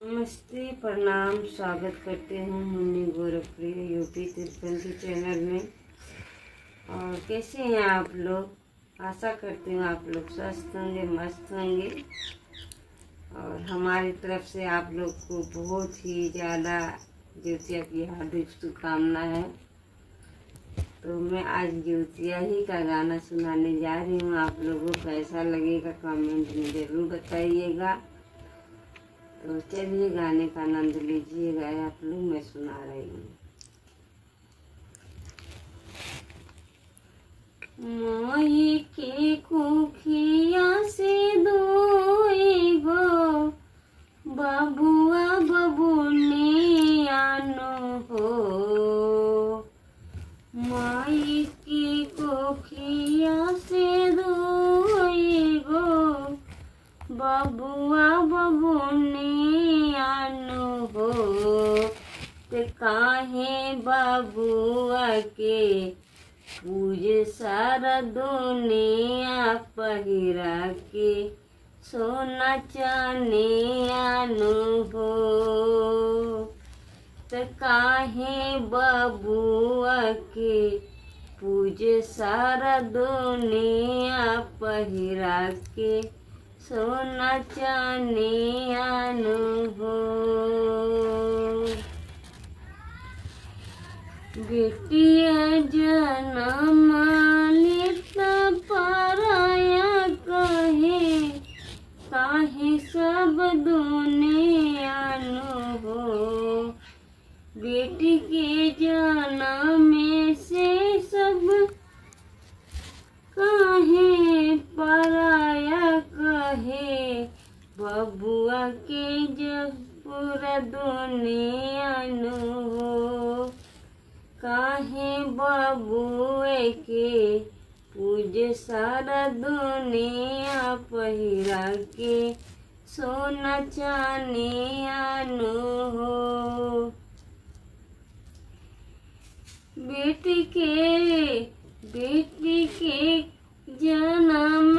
नमस्ते, प्रणाम। स्वागत करते हैं मुन्नी गोरखप्रिय यूपी तिरपंथी चैनल में। और कैसे हैं आप लोग? आशा करती हूँ आप लोग स्वस्थ होंगे, मस्त होंगे। और हमारी तरफ से आप लोग को बहुत ही ज़्यादा ज्योतिया की हार्दिक शुभकामना है। तो मैं आज ज्योतिया ही का गाना सुनाने जा रही हूँ। आप लोगों को कैसा लगेगा कमेंट में ज़रूर बताइएगा। तो चलिए गाने का आनंद लीजिएगा आप लोग। मैं सुना रही हूँ। मोही के कुखिया से दोई गो बबुआ बबुनी आनो हो। माई की कुखिया से दोई गो बबुआ बबुनी आनो हो। ते काहे बबुआ के पूज सारा दुनिया पहिरा के सोना चांदी आनो हो। ते काहे बबुआ के पूज सारा दुनिया पहिरा के सोना चांदी आनो हो। बेटिया जनम लेता पराया कहे काहे सब दुनिया नो हो। बेटी के जनम से सब काहे पराया कहे बबुआ के जब पूरा दुनिया नो हो। काहे बबुए के पूज सारा दुनिया पहिरा के सोना चांदी आनो हो। बेटी के जनम